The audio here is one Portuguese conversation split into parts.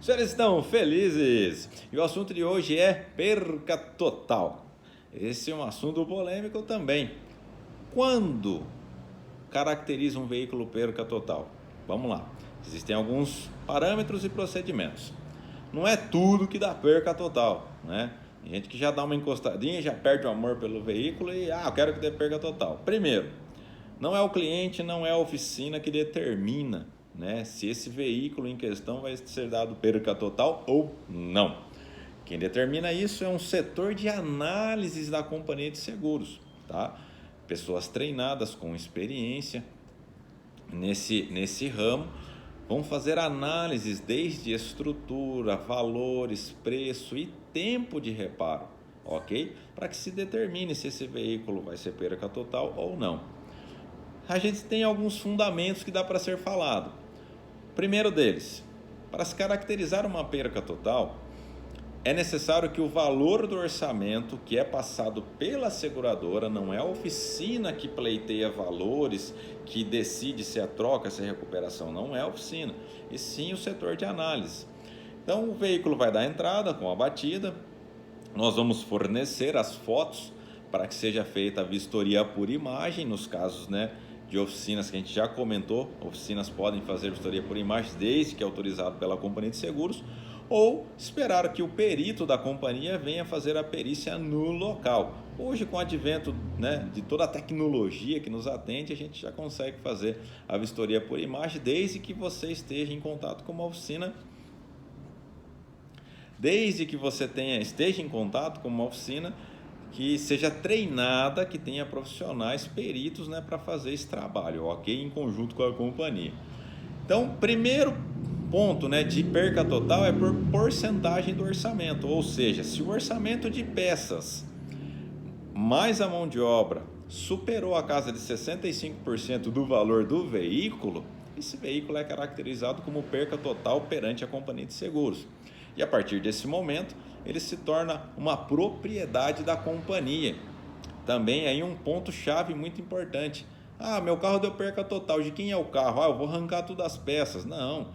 Senhores, estão felizes? E o assunto de hoje é perca total. Esse é um assunto polêmico também. Quando caracteriza um veículo perca total? Vamos lá. Existem alguns parâmetros e procedimentos. Não é tudo que dá perca total, né? Tem gente que já dá uma encostadinha, já perde o amor pelo veículo e eu quero que dê perca total. Primeiro, não é o cliente, não é a oficina que determina, né, se esse veículo em questão vai ser dado perca total ou não. Quem determina isso é um setor de análises da companhia de seguros, tá? Pessoas treinadas com experiência nesse ramo vão fazer análises desde estrutura, valores, preço e tempo de reparo, ok? Para que se determine se esse veículo vai ser perca total ou não. A gente tem alguns fundamentos que dá para ser falado. Primeiro deles, para se caracterizar uma perca total, é necessário que o valor do orçamento que é passado pela seguradora, não é a oficina que pleiteia valores, que decide se é troca, se é recuperação, não é a oficina, e sim o setor de análise. Então o veículo vai dar entrada com a batida, nós vamos fornecer as fotos para que seja feita a vistoria por imagem, nos casos, né, de oficinas que a gente já comentou, oficinas podem fazer vistoria por imagem desde que é autorizado pela companhia de seguros, ou esperar que o perito da companhia venha fazer a perícia no local. Hoje, com o advento, né, de toda a tecnologia que nos atende, a gente já consegue fazer a vistoria por imagem, desde que você esteja em contato com uma oficina, esteja em contato com uma oficina que seja treinada, que tenha profissionais peritos, né, para fazer esse trabalho, ok? Em conjunto com a companhia. Então, primeiro ponto, né, de perca total é por porcentagem do orçamento, ou seja, se o orçamento de peças mais a mão de obra superou a casa de 65% do valor do veículo, esse veículo é caracterizado como perca total perante a companhia de seguros. E a partir desse momento, ele se torna uma propriedade da companhia. Também aí um ponto-chave muito importante. Meu carro deu perca total. De quem é o carro? Eu vou arrancar todas as peças. Não.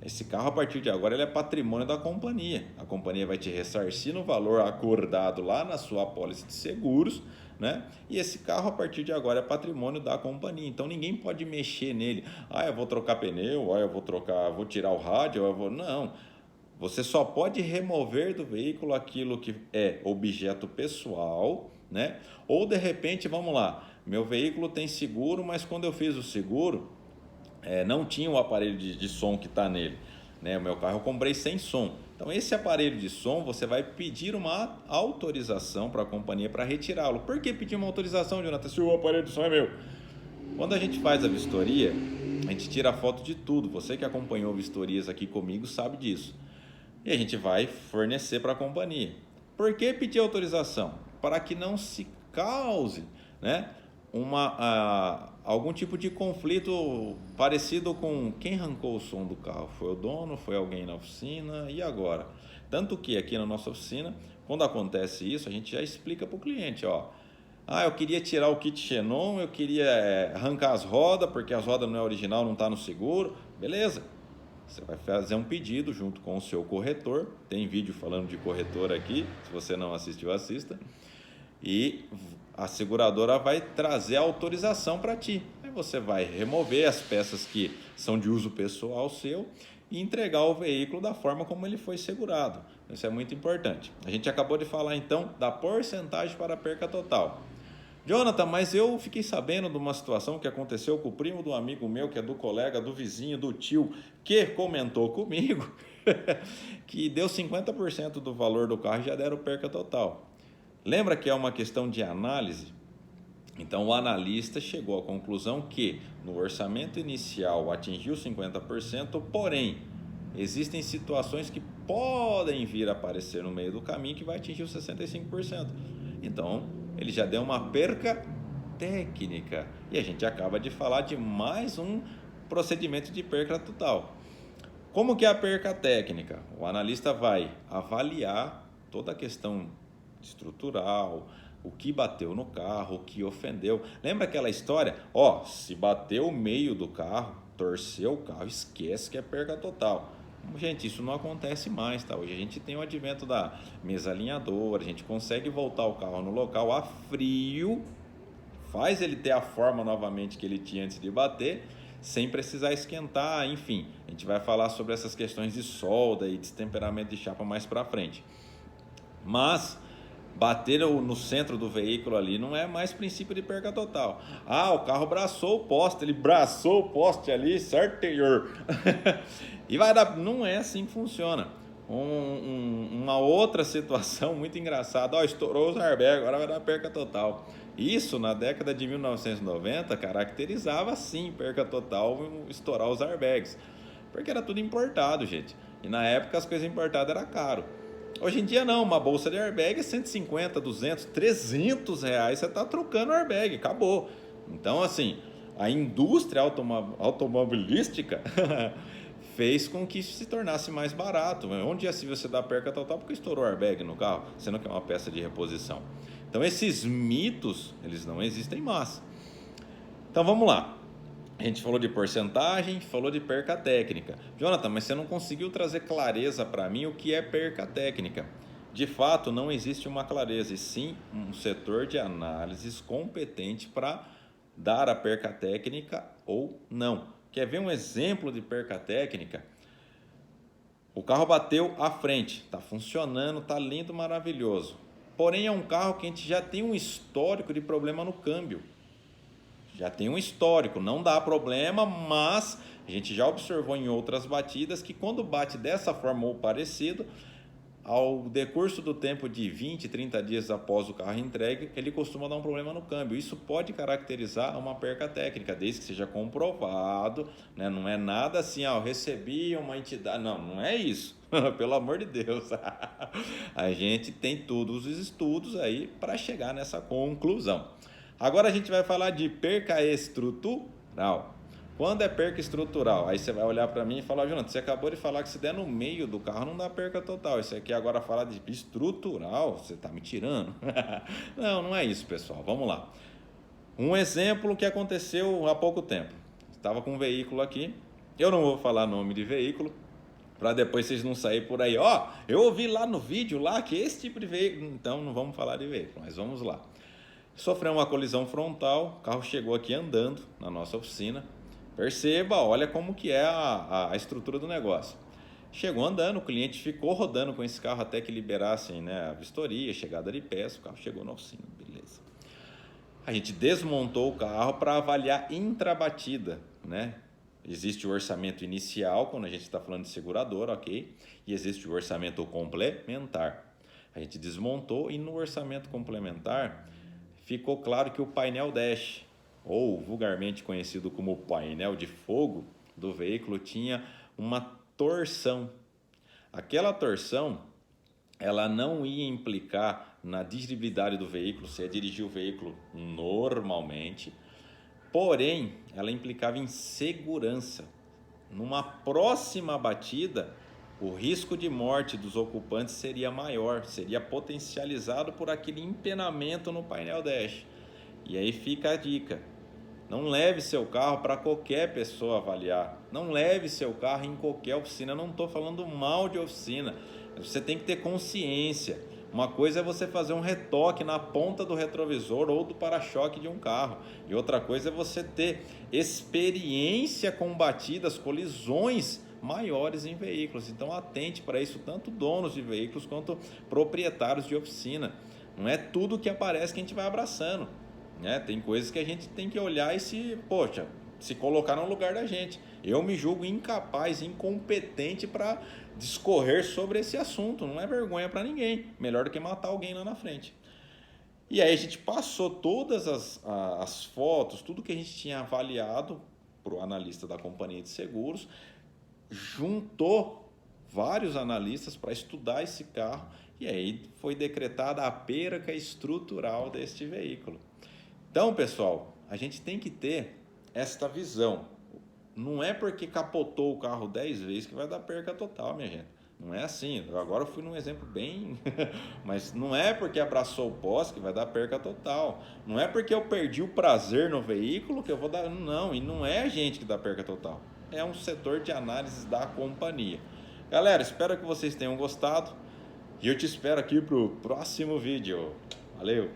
Esse carro, a partir de agora, ele é patrimônio da companhia. A companhia vai te ressarcir no valor acordado lá na sua apólice de seguros, né? E esse carro, a partir de agora, é patrimônio da companhia. Então, ninguém pode mexer nele. Eu vou trocar pneu, vou tirar o rádio, Não. Você só pode remover do veículo aquilo que é objeto pessoal, né? Ou de repente, vamos lá, meu veículo tem seguro, mas quando eu fiz o seguro, não tinha o aparelho de som que está nele, né? O meu carro eu comprei sem som. Então esse aparelho de som, você vai pedir uma autorização para a companhia para retirá-lo. Por que pedir uma autorização, Jonathan, se o aparelho de som é meu? Quando a gente faz a vistoria, a gente tira a foto de tudo. Você que acompanhou vistorias aqui comigo sabe disso. E a gente vai fornecer para a companhia. Por que pedir autorização? Para que não se cause, né, algum tipo de conflito parecido com quem arrancou o som do carro. Foi o dono, foi alguém na oficina, e agora? Tanto que aqui na nossa oficina, quando acontece isso, a gente já explica para o cliente, eu queria tirar o kit xenon, eu queria arrancar as rodas, porque as rodas não é original, não está no seguro. Beleza. Você vai fazer um pedido junto com o seu corretor. Tem vídeo falando de corretor aqui, se você não assistiu, assista. E a seguradora vai trazer a autorização para ti. Aí você vai remover as peças que são de uso pessoal seu e entregar o veículo da forma como ele foi segurado. Isso é muito importante. A gente acabou de falar então da porcentagem para perca total. Jonathan, mas eu fiquei sabendo de uma situação que aconteceu com o primo do amigo meu, que é do colega, do vizinho, do tio, que comentou comigo, que deu 50% do valor do carro e já deram perca total. Lembra que é uma questão de análise? Então o analista chegou à conclusão que no orçamento inicial atingiu 50%, porém existem situações que podem vir a aparecer no meio do caminho que vai atingir os 65%. Então ele já deu uma perca técnica. E a gente acaba de falar de mais um procedimento de perca total. Como que é a perca técnica? O analista vai avaliar toda a questão estrutural, o que bateu no carro, o que ofendeu. Lembra aquela história? Se bateu o meio do carro, torceu o carro, esquece que é perca total. Gente, isso não acontece mais, tá? Hoje a gente tem o advento da mesa alinhadora, a gente consegue voltar o carro no local a frio, faz ele ter a forma novamente que ele tinha antes de bater, sem precisar esquentar, enfim. A gente vai falar sobre essas questões de solda e destemperamento de chapa mais para frente. Mas bater no centro do veículo ali não é mais princípio de perca total. Ah, o carro braçou o poste, ele braçou o poste ali, certo, senhor? E vai dar, não é assim que funciona. Uma outra situação muito engraçada, ó, estourou os airbags, agora vai dar perca total. Isso na década de 1990 caracterizava sim perca total, estourar os airbags, porque era tudo importado, gente. E na época as coisas importadas era caro. Hoje em dia não, uma bolsa de airbag é 150, 200, 300 reais, você está trocando o airbag, acabou. Então assim, a indústria automobilística fez com que isso se tornasse mais barato. Onde já se você dá perca total porque estourou o airbag no carro, sendo que é uma peça de reposição. Então esses mitos, eles não existem mais. Então vamos lá. A gente falou de porcentagem, falou de perca técnica. Jonathan, mas você não conseguiu trazer clareza para mim o que é perca técnica. De fato, não existe uma clareza, e sim um setor de análises competente para dar a perca técnica ou não. Quer ver um exemplo de perca técnica? O carro bateu à frente, está funcionando, está lindo, maravilhoso. Porém, é um carro que a gente já tem um histórico de problema no câmbio. Já tem um histórico, não dá problema, mas a gente já observou em outras batidas que quando bate dessa forma ou parecido, ao decurso do tempo de 20, 30 dias após o carro entregue, ele costuma dar um problema no câmbio. Isso pode caracterizar uma perca técnica, desde que seja comprovado, né? Não é nada assim, eu recebi uma entidade, não é isso, pelo amor de Deus. A gente tem todos os estudos aí para chegar nessa conclusão. Agora a gente vai falar de perca estrutural. Quando é perca estrutural, aí você vai olhar para mim e falar, Jonathan, você acabou de falar que se der no meio do carro não dá perca total. Isso aqui agora fala de estrutural, você está me tirando? Não é isso, pessoal. Vamos lá. Um exemplo que aconteceu há pouco tempo. Estava com um veículo aqui, eu não vou falar nome de veículo, para depois vocês não saírem por aí, ó, eu ouvi lá no vídeo lá que esse tipo de veículo, então não vamos falar de veículo, mas vamos lá. Sofreu uma colisão frontal, o carro chegou aqui andando na nossa oficina. Perceba, olha como que é a estrutura do negócio. Chegou andando, o cliente ficou rodando com esse carro até que liberassem, né, a vistoria, chegada de peça, o carro chegou na oficina, beleza. A gente desmontou o carro para avaliar intrabatida, né? Existe o orçamento inicial, quando a gente está falando de seguradora, ok? E existe o orçamento complementar. A gente desmontou e no orçamento complementar ficou claro que o painel dash, ou vulgarmente conhecido como painel de fogo do veículo, tinha uma torção. Aquela torção, ela não ia implicar na dirigibilidade do veículo, você ia dirigir o veículo normalmente, porém, ela implicava em segurança. Numa próxima batida, o risco de morte dos ocupantes seria maior, seria potencializado por aquele empenamento no painel dash. E aí fica a dica, não leve seu carro para qualquer pessoa avaliar, não leve seu carro em qualquer oficina, eu não estou falando mal de oficina, você tem que ter consciência. Uma coisa é você fazer um retoque na ponta do retrovisor ou do para-choque de um carro, e outra coisa é você ter experiência com batidas, colisões maiores em veículos. Então atente para isso, tanto donos de veículos quanto proprietários de oficina. Não é tudo que aparece que a gente vai abraçando, né? Tem coisas que a gente tem que olhar e se colocar no lugar da gente. Eu me julgo incapaz, incompetente para discorrer sobre esse assunto. Não é vergonha para ninguém, melhor do que matar alguém lá na frente. E aí a gente passou todas as fotos, tudo que a gente tinha avaliado para o analista da companhia de seguros, juntou vários analistas para estudar esse carro e aí foi decretada a perca estrutural deste veículo. Então, pessoal, a gente tem que ter esta visão. Não é porque capotou o carro 10 vezes que vai dar perca total, minha gente. Não é assim. Agora eu fui num exemplo bem... Mas não é porque abraçou o poste que vai dar perca total. Não é porque eu perdi o prazer no veículo que eu vou dar... Não, e não é a gente que dá perca total. É um setor de análise da companhia. Galera, espero que vocês tenham gostado e eu te espero aqui para o próximo vídeo. Valeu!